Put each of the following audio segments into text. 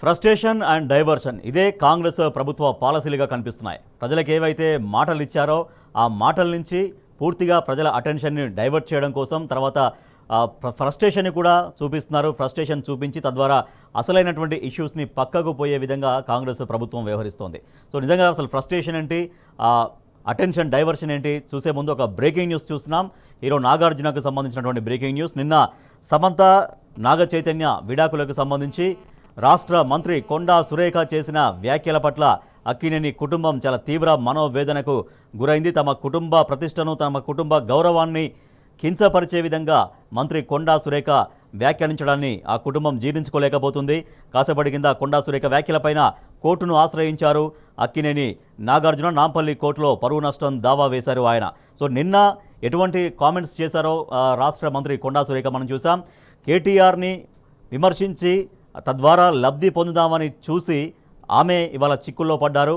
Frustration and diversion ఇదే కాంగ్రెస్ ప్రభుత్వ పాలసీలుగా కనిపిస్తున్నాయి. ప్రజలకు ఏవైతే మాటలు ఇచ్చారో ఆ మాటల నుంచి పూర్తిగా ప్రజల అటెన్షన్ని డైవర్ట్ చేయడం కోసం తర్వాత ఫ్రస్ట్రేషన్ని కూడా చూపిస్తున్నారు. ఫ్రస్ట్రేషన్ చూపించి తద్వారా అసలైనటువంటి ఇష్యూస్ని పక్కకు పోయే విధంగా కాంగ్రెస్ ప్రభుత్వం వ్యవహరిస్తోంది. సో నిజంగా అసలు ఫ్రస్ట్రేషన్ ఏంటి, అటెన్షన్ డైవర్షన్ ఏంటి చూసే ముందు ఒక బ్రేకింగ్ న్యూస్ చూస్తున్నాం. హీరో నాగార్జునకు సంబంధించినటువంటి బ్రేకింగ్ న్యూస్. నిన్న సమంత నాగ చైతన్య విడాకులకు సంబంధించి రాష్ట్ర మంత్రి కొండా సురేఖ చేసిన వ్యాఖ్యల పట్ల అక్కినేని కుటుంబం చాలా తీవ్ర మనోవేదనకు గురైంది. తమ కుటుంబ ప్రతిష్టను, తమ కుటుంబ గౌరవాన్ని కించపరిచే విధంగా మంత్రి కొండా సురేఖ వ్యాఖ్యానించడాన్ని ఆ కుటుంబం జీర్ణించుకోలేకపోతుంది. కాసేపటి కింద కొండా సురేఖ వ్యాఖ్యలపైన కోర్టును ఆశ్రయించారు అక్కినేని నాగార్జున. నాంపల్లి కోర్టులో పరువు నష్టం దావా వేశారు ఆయన. సో నిన్న ఎటువంటి కామెంట్స్ చేశారో రాష్ట్ర మంత్రి కొండా సురేఖ మనం చూసాం. కేటీఆర్ని విమర్శించి తద్వారా లబ్ధి పొందుదామని చూసి ఆమె ఇవాళ చిక్కుల్లో పడ్డారు.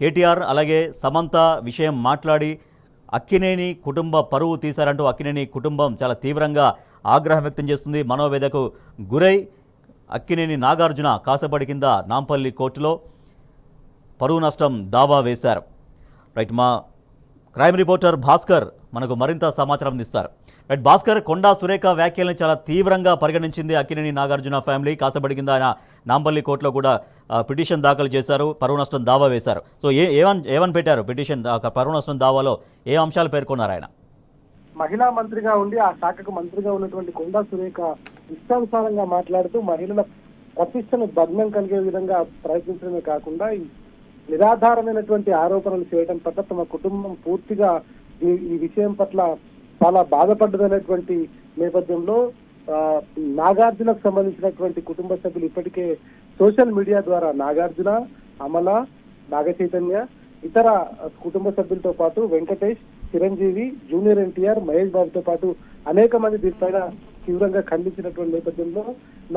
కేటీఆర్ అలాగే సమంత విషయం మాట్లాడి అక్కినేని కుటుంబ పరువు తీశారంటూ అక్కినేని కుటుంబం చాలా తీవ్రంగా ఆగ్రహం వ్యక్తం చేస్తుంది. మనోవేదకు గురై అక్కినేని నాగార్జున కాసేపటి కింద నాంపల్లి కోర్టులో పరువు నష్టం దావా వేశారు. రైట్, మా క్రైమ్ రిపోర్టర్ భాస్కర్ మనకు మరింత సమాచారం అందిస్తారు. రైట్ భాస్కర్, కొండా సురేఖ వ్యాఖ్యలను చాలా తీవ్రంగా పరిగణించింది అక్కినేని నాగార్జున ఫ్యామిలీ. కాసేపటి కింద ఆయన నాంపల్లి కోర్టులో కూడా పిటిషన్ దాఖలు చేశారు, పరువు నష్టం దావా వేశారు. సో ఏమని పెట్టారు పిటిషన్, పరువు నష్టం దావాలో ఏ అంశాలు పేర్కొన్నారు ఆయన? మహిళా మంత్రిగా ఉండి ఆ శాఖకు మంత్రిగా ఉన్నటువంటి కొండా సురేఖ ఇష్టానుసారంగా మాట్లాడుతూ మహిళల ప్రతిష్టను భగ్నం కలిగే విధంగా ప్రయత్నించడమే కాకుండా నిరాధారమైనటువంటి ఆరోపణలు చేయడం పట్ల తమ కుటుంబం పూర్తిగా ఈ విషయం పట్ల చాలా బాధపడ్డదనేటువంటి నేపథ్యంలో నాగార్జునకు సంబంధించినటువంటి కుటుంబ సభ్యులు ఇప్పటికే సోషల్ మీడియా ద్వారా నాగార్జున, అమల, నాగ చైతన్య, ఇతర కుటుంబ సభ్యులతో పాటు వెంకటేష్, చిరంజీవి, జూనియర్ ఎన్టీఆర్, మహేష్ బాబుతో పాటు అనేక మంది దీనిపైన తీవ్రంగా ఖండించినటువంటి నేపథ్యంలో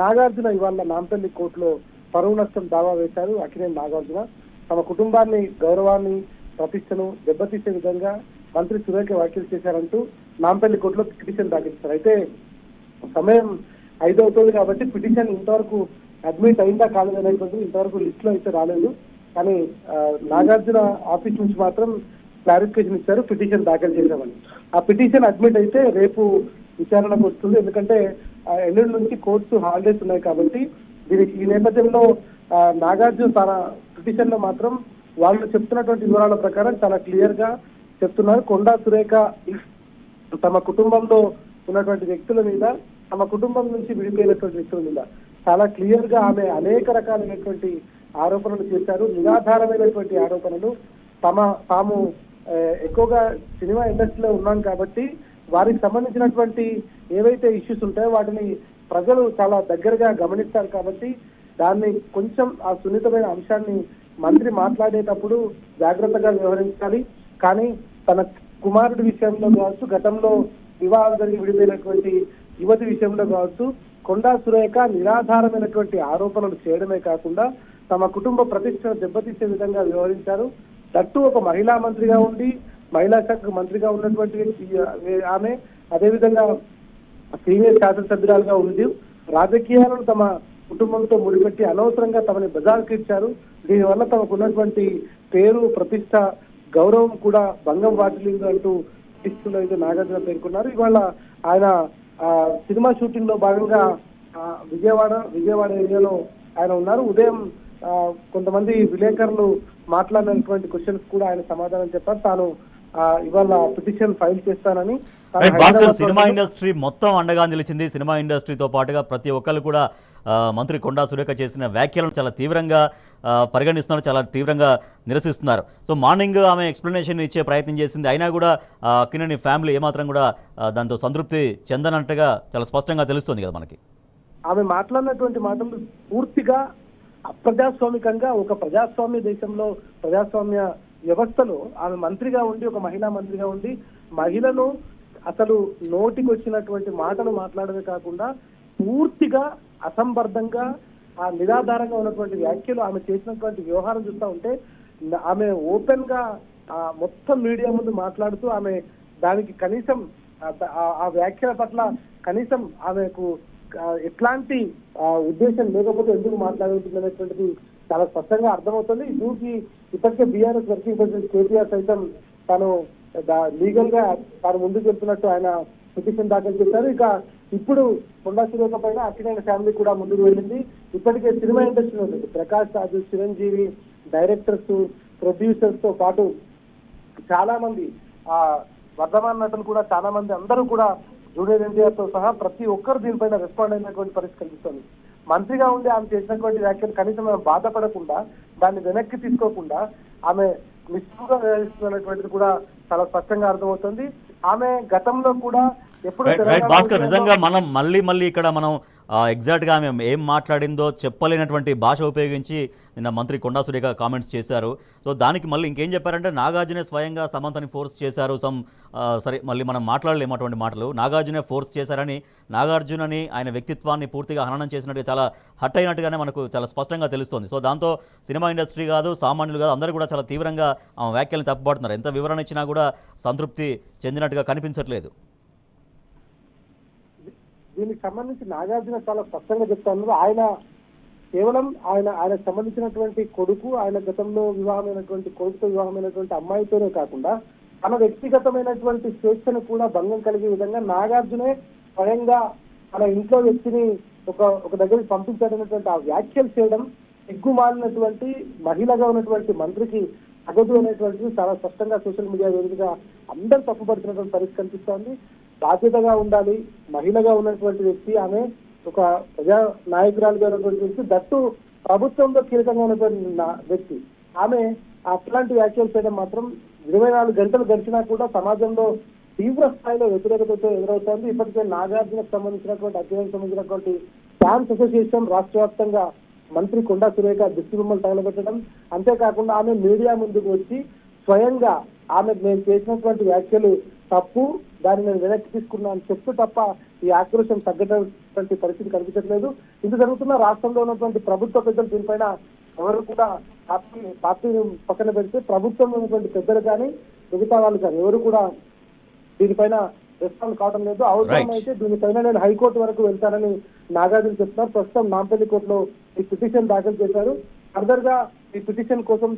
నాగార్జున ఇవాళ నాంపల్లి కోర్టులో పరువు నష్టం దావా వేశారు. అక్కినేని నాగార్జున తమ కుటుంబాన్ని, గౌరవాన్ని, ప్రతిష్టను దెబ్బతీసే విధంగా మంత్రి సురేఖ వ్యాఖ్యలు చేశారంటూ నాంపల్లి కోర్టులో పిటిషన్ దాఖలిస్తారు. అయితే సమయం 5 అవుతుంది కాబట్టి పిటిషన్ ఇంతవరకు అడ్మిట్ అయిందా కాలేదు అనేటువంటి ఇంతవరకు లిస్ట్ లో అయితే రాలేదు. కానీ నాగార్జున ఆఫీస్ నుంచి మాత్రం క్లారిఫికేషన్ ఇచ్చారు, పిటిషన్ దాఖలు చేశామని. ఆ పిటిషన్ అడ్మిట్ అయితే రేపు విచారణకు వస్తుంది. ఎందుకంటే ఎల్లుండి నుంచి కోర్టు హాలిడేస్ ఉన్నాయి కాబట్టి దీనికి ఈ నేపథ్యంలో నాగార్జున తన పిటిషన్ లో మాత్రం వాళ్ళు చెప్తున్నటువంటి వివరాల ప్రకారం చాలా క్లియర్ గా చెప్తున్నారు. కొండా సురేఖ తమ కుటుంబంలో ఉన్నటువంటి వ్యక్తుల మీద, తమ కుటుంబం నుంచి విడిపోయినటువంటి వ్యక్తుల మీద చాలా క్లియర్ గా ఆమె అనేక రకాలైనటువంటి ఆరోపణలు చేశారు. నిరాధారమైనటువంటి ఆరోపణలు. తాము ఎక్కువగా సినిమా ఇండస్ట్రీలో ఉన్నాం కాబట్టి వారికి సంబంధించినటువంటి ఏవైతే ఇష్యూస్ ఉంటాయో వాటిని ప్రజలు చాలా దగ్గరగా గమనిస్తారు కాబట్టి దాన్ని కొంచెం ఆ సున్నితమైన అంశాన్ని మంత్రి మాట్లాడేటప్పుడు జాగ్రత్తగా వ్యవహరించాలి. కానీ తన కుమారుడి విషయంలో కావచ్చు, గతంలో వివాహం జరిగి విడిపోయినటువంటి యువతి విషయంలో కావచ్చు, కొండా సురేఖ నిరాధారమైనటువంటి ఆరోపణలు చేయడమే కాకుండా తమ కుటుంబ ప్రతిష్టను దెబ్బతీసే విధంగా వ్యవహరించారు. దట్టు ఒక మహిళా మంత్రిగా ఉండి, మహిళా శాఖకు మంత్రిగా ఉన్నటువంటి ఆమె అదేవిధంగా సీనియర్ శాసనసభ్యురాలుగా ఉంది. రాజకీయాలను తమ కుటుంబంతో ముడిపెట్టి అనవసరంగా తమని బజార్కి ఇచ్చారు. దీనివల్ల తమకు ఉన్నటువంటి పేరు, ప్రతిష్ట, గౌరవం కూడా భంగం వాటిల్లింది అంటూ పిటిషన్లో అయితే నాగార్జున పేర్కొన్నారు. ఇవాళ ఆయన సినిమా షూటింగ్ లో భాగంగా విజయవాడ ఏరియాలో ఆయన ఉన్నారు. ఉదయం కొంతమంది విలేకరులు మాట్లాడినటువంటి క్వశ్చన్స్ కూడా ఆయన సమాధానం చెప్పారు. తాను ఇవాళ పిటిషన్ ఫైల్ చేస్తానని. సినిమా ఇండస్ట్రీ మొత్తం అండగా నిలిచింది. సినిమా ఇండస్ట్రీతో పాటుగా ప్రతి ఒక్కరు కూడా మంత్రి కొండా సురేఖ చేసిన వ్యాఖ్యలను చాలా తీవ్రంగా పరిగణిస్తున్నారు, చాలా తీవ్రంగా నిరసిస్తున్నారు. సో మార్నింగ్ ఆమె ఎక్స్ప్లెనేషన్ ఇచ్చే ప్రయత్నం చేసింది, అయినా కూడా అక్కినేని ఫ్యామిలీ ఏమాత్రం కూడా దాంతో సంతృప్తి చెందనట్టుగా చాలా స్పష్టంగా తెలుస్తుంది కదా మనకి. ఆమె మాట్లాడినటువంటి మాటలు పూర్తిగా అప్రజాస్వామికంగా, ఒక ప్రజాస్వామ్య దేశంలో, ప్రజాస్వామ్య వ్యవస్థలో ఆమె మంత్రిగా ఉండి, ఒక మహిళా మంత్రిగా ఉండి మహిళను అసలు నోటికి వచ్చినటువంటి మాటలు మాట్లాడమే కాకుండా పూర్తిగా అసంబద్ధంగా నిరాధారంగా ఉన్నటువంటి వ్యాఖ్యలు ఆమె చేసినటువంటి వ్యవహారం చూస్తూ ఉంటే ఆమె ఓపెన్ గా మొత్తం మీడియా ముందు మాట్లాడుతూ ఆమె దానికి కనీసం ఆ వ్యాఖ్యల పట్ల కనీసం ఆమెకు ఎట్లాంటి ఉద్దేశం లేకపోతే ఎందుకు మాట్లాడుతుంది అనేటువంటిది చాలా స్పష్టంగా అర్థమవుతుంది. దీనికి ఇప్పటికే బీఆర్ఎస్ వర్కింగ్ ప్రెసిడెంట్ కేటీఆర్ సైతం తాను లీగల్ గా తాను ముందుకు వెళ్తున్నట్టు ఆయన పిటిషన్ దాఖలు చేశారు. ఇక ఇప్పుడు కొండా సురేఖ పైన అక్కినేని ఫ్యామిలీ కూడా ముందుకు వెళ్ళింది. ఇప్పటికే సినిమా ఇండస్ట్రీ ఉంది, ప్రకాష్ రాజు, చిరంజీవి, డైరెక్టర్స్, ప్రొడ్యూసర్స్ తో పాటు చాలా మంది వర్ధమాన నటులు కూడా చాలా మంది అందరూ కూడా జూనియర్ ఎన్టీఆర్ తో సహా ప్రతి ఒక్కరు దీనిపైన రెస్పాండ్ అయినటువంటి పరిస్థితి కనిపిస్తుంది. మంత్రిగా ఉండి ఆమె చేసినటువంటి వ్యాఖ్యలు కనీసం ఆమె బాధపడకుండా దాన్ని వెనక్కి తీసుకోకుండా ఆమె నిష్ఠుగా వ్యవహరిస్తున్నటువంటిది కూడా చాలా స్పష్టంగా అర్థమవుతుంది. ఆమె గతంలో కూడా ఎప్పుడు భాస్కర్, నిజంగా మనం మళ్ళీ ఇక్కడ మనం ఎగ్జాక్ట్గా ఆమె ఏం మాట్లాడిందో చెప్పలేనటువంటి భాష ఉపయోగించి నిన్న మంత్రి కొండా సురేఖ కామెంట్స్ చేశారు. సో దానికి మళ్ళీ ఇంకేం చెప్పారంటే నాగార్జునే స్వయంగా సమంతని ఫోర్స్ చేశారు. సరే మళ్ళీ మనం మాట్లాడలేము అటువంటి మాటలు. నాగార్జునే ఫోర్స్ చేశారని, నాగార్జునని ఆయన వ్యక్తిత్వాన్ని పూర్తిగా హననం చేసినట్టుగా చాలా హట్ అయినట్టుగానే మనకు చాలా స్పష్టంగా తెలుస్తుంది. సో దాంతో సినిమా ఇండస్ట్రీ కాదు, సామాన్యులు కాదు, అందరూ కూడా చాలా తీవ్రంగా ఆమె వ్యాఖ్యలను తప్పుపడుతున్నారు. ఎంత వివరణ ఇచ్చినా కూడా సంతృప్తి చెందినట్టుగా కనిపించట్లేదు. దీనికి సంబంధించి నాగార్జున చాలా స్పష్టంగా చెప్తాను. ఆయన కేవలం ఆయనకు సంబంధించినటువంటి కొడుకు, ఆయన గతంలో వివాహమైనటువంటి కొడుకుతో వివాహమైనటువంటి అమ్మాయితోనే కాకుండా తన వ్యక్తిగతమైనటువంటి స్వేచ్ఛను కూడా భంగం కలిగే విధంగా నాగార్జునే స్వయంగా తన ఇంట్లో వ్యక్తిని ఒక దగ్గరికి పంపించాడనేటువంటి ఆ వ్యాఖ్యలు చేయడం సిగ్గుమాలినటువంటి మహిళగా ఉన్నటువంటి మంత్రికి తగదు అనేటువంటిది చాలా స్పష్టంగా సోషల్ మీడియా వేదికగా అందరూ తప్పుపడుతున్నటువంటి పరిస్థితి కనిపిస్తోంది. బాధ్యతగా ఉండాలి, మహిళగా ఉన్నటువంటి వ్యక్తి, ఆమె ఒక ప్రజా నాయకురాలుగా ఉన్నటువంటి వ్యక్తి, దట్టు ప్రభుత్వంలో కీలకంగా ఉన్నటువంటి వ్యక్తి, ఆమె అట్లాంటి వ్యాఖ్యలు చేయడం మాత్రం 24 గంటలు గడిచినా కూడా సమాజంలో తీవ్ర స్థాయిలో వ్యతిరేకతతో ఎదురవుతోంది. ఇప్పటికే నాగార్జునకు సంబంధించినటువంటి అధ్యయనం సంబంధించినటువంటి ఫ్యాన్స్ అసోసియేషన్ రాష్ట్ర వ్యాప్తంగా మంత్రి కొండా సురేఖ దిష్టిబొమ్మలు తగలబెట్టడం, అంతేకాకుండా ఆమె మీడియా ముందుకు వచ్చి స్వయంగా ఆమె నేను చేసినటువంటి వ్యాఖ్యలు తప్పు, దాన్ని నేను వెనక్కి తీసుకున్నాను చెప్తూ తప్ప ఈ ఆక్రోశం తగ్గటువంటి పరిస్థితి కనిపించట్లేదు. ఇది జరుగుతున్న రాష్ట్రంలో ఉన్నటువంటి ప్రభుత్వ పెద్దలు దీనిపైన ఎవరు కూడా పార్టీని పక్కన పెడితే ప్రభుత్వంలో ఉన్నటువంటి పెద్దలు కానీ మిగతా వాళ్ళు కానీ ఎవరు కూడా దీనిపైన రెస్పాండ్ కావడం లేదు. అవసరమైతే దీనిపైన నేను హైకోర్టు వరకు వెళ్తానని నాగార్జున చెప్తున్నారు. ప్రస్తుతం నాంపల్లి కోర్టులో ఈ పిటిషన్ దాఖలు చేశారు. ఫర్దర్ గా ఈ పిటిషన్ కోసం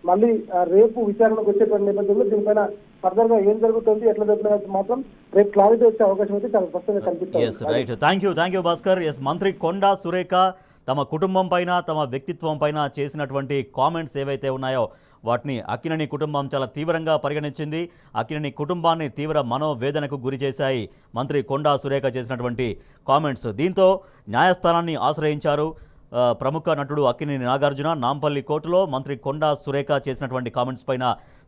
మళ్ళీ రేపు విచారణకు వచ్చేటువంటి నేపథ్యంలో దీనిపైన ఫర్దర్ గా ఏం జరుగుతుంది, ఎట్లా జరుగుతుంది మాత్రం రేపు క్లారిటీ వచ్చే అవకాశం అయితే చాలా స్పష్టంగా కనిపిస్తుంది. Thank you Bhaskar. మంత్రి కొండా సురేఖ తమ కుటుంబం పైన, తమ వ్యక్తిత్వం పైన చేసినటువంటి కామెంట్స్ ఏవైతే ఉన్నాయో వాటిని అక్కినేని కుటుంబం చాలా తీవ్రంగా పరిగణించింది. అక్కినేని కుటుంబాన్ని తీవ్ర మనోవేదనకు గురి చేశాయి మంత్రి కొండా సురేఖ చేసినటువంటి కామెంట్స్. దీంతో న్యాయస్థానాన్ని ఆశ్రయించారు ప్రముఖ నటుడు అక్కినేని నాగార్జున. నాంపల్లి కోర్టులో మంత్రి కొండా సురేఖ చేసినటువంటి కామెంట్స్ పైన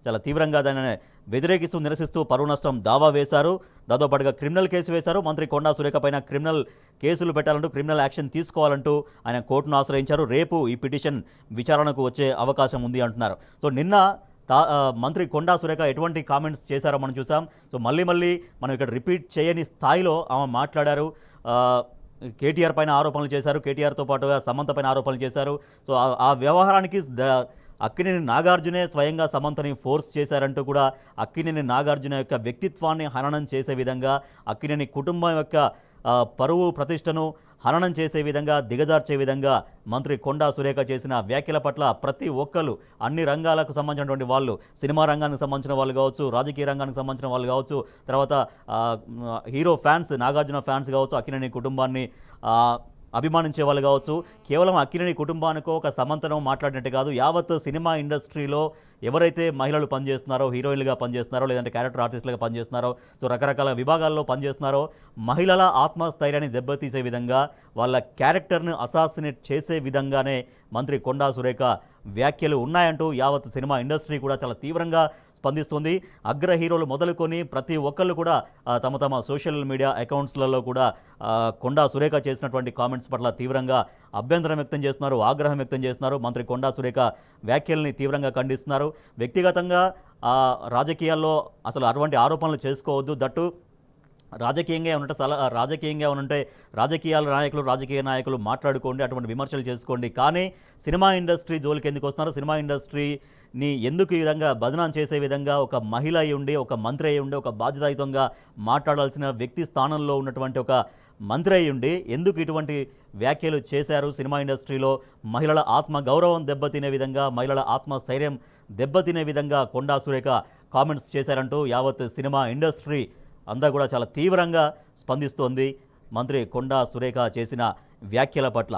చాలా తీవ్రంగా దానిని వ్యతిరేకిస్తూ నిరసిస్తూ పరువు నష్టం దావా వేశారు. దాంతోపాటుగా క్రిమినల్ కేసు వేశారు. మంత్రి కొండా సురేఖ పైన క్రిమినల్ కేసులు పెట్టాలంటూ, క్రిమినల్ యాక్షన్ తీసుకోవాలంటూ ఆయన కోర్టును ఆశ్రయించారు. రేపు ఈ పిటిషన్ విచారణకు వచ్చే అవకాశం ఉంది అంటున్నారు. సో నిన్న మంత్రి కొండా సురేఖ ఎటువంటి కామెంట్స్ చేశారో మనం చూసాం. సో మళ్ళీ మనం ఇక్కడ రిపీట్ చేయని స్థాయిలో ఆమె మాట్లాడారు. కేటీఆర్ పైన ఆరోపణలు చేశారు, కేటీఆర్తో పాటుగా సమంత పైన ఆరోపణలు చేశారు. సో ఆ వ్యవహారానికి అక్కినేని నాగార్జునే స్వయంగా సమంతని ఫోర్స్ చేశారంటూ కూడా అక్కినేని నాగార్జున యొక్క వ్యక్తిత్వాన్ని హననం చేసే విధంగా, అక్కినేని కుటుంబం యొక్క పరువు ప్రతిష్టను హననం చేసే విధంగా, దిగజార్చే విధంగా మంత్రి కొండా సురేఖ చేసిన వ్యాఖ్యల పట్ల ప్రతి ఒక్కరు, అన్ని రంగాలకు సంబంధించినటువంటి వాళ్ళు, సినిమా రంగానికి సంబంధించిన వాళ్ళు కావచ్చు, రాజకీయ రంగానికి సంబంధించిన వాళ్ళు కావచ్చు, తర్వాత హీరో ఫ్యాన్స్, నాగార్జున ఫ్యాన్స్ కావచ్చు, అక్కినేని కుటుంబాన్ని అభిమానించే వాళ్ళు కావచ్చు, కేవలం అక్కినేని కుటుంబానికో ఒక సమంతనం మాట్లాడినట్టు కాదు, యావత్ సినిమా ఇండస్ట్రీలో ఎవరైతే మహిళలు పనిచేస్తున్నారో, హీరోయిన్లుగా పనిచేస్తున్నారో, లేదంటే క్యారెక్టర్ ఆర్టిస్టులుగా పనిచేస్తున్నారో, సో రకరకాల విభాగాల్లో పనిచేస్తున్నారో, మహిళల ఆత్మస్థైర్యాన్ని దెబ్బతీసే విధంగా, వాళ్ళ క్యారెక్టర్ను అసాసినేట్ చేసే విధంగానే మంత్రి కొండా సురేఖ వ్యాఖ్యలు ఉన్నాయంటూ యావత్ సినిమా ఇండస్ట్రీ కూడా చాలా తీవ్రంగా స్పందిస్తుంది. అగ్ర హీరోలు మొదలుకొని ప్రతి ఒక్కళ్ళు కూడా తమ సోషల్ మీడియా అకౌంట్స్లలో కూడా కొండా సురేఖ చేసినటువంటి కామెంట్స్ పట్ల తీవ్రంగా అభ్యంతరం వ్యక్తం చేస్తున్నారు, ఆగ్రహం వ్యక్తం చేస్తున్నారు. మంత్రి కొండా సురేఖ వ్యాఖ్యల్ని తీవ్రంగా ఖండిస్తున్నారు. వ్యక్తిగతంగా రాజకీయాల్లో అసలు అటువంటి ఆరోపణలు చేసుకోవద్దు, దట్టు రాజకీయంగా ఏమనంటే రాజకీయ నాయకులు మాట్లాడుకోండి, అటువంటి విమర్శలు చేసుకోండి. కానీ సినిమా ఇండస్ట్రీ జోలికి ఎందుకు వస్తున్నారు? సినిమా ఇండస్ట్రీని ఎందుకు ఈ విధంగా బదనాం చేసే విధంగా ఒక మహిళ అయి ఉండి, ఒక మంత్రి అయి ఉండి, ఒక బాధ్యతాయుతంగా మాట్లాడాల్సిన వ్యక్తి స్థానంలో ఉన్నటువంటి ఒక మంత్రి అయ్యుండి ఎందుకు ఇటువంటి వ్యాఖ్యలు చేశారు? సినిమా ఇండస్ట్రీలో మహిళల ఆత్మ గౌరవం దెబ్బతినే విధంగా, మహిళల ఆత్మస్థైర్యం దెబ్బతినే విధంగా కొండా సురేఖ కామెంట్స్ చేశారంటూ యావత్ సినిమా ఇండస్ట్రీ అంతా కూడా చాలా తీవ్రంగా స్పందిస్తోంది మంత్రి కొండా సురేఖ చేసిన వ్యాఖ్యల పట్ల.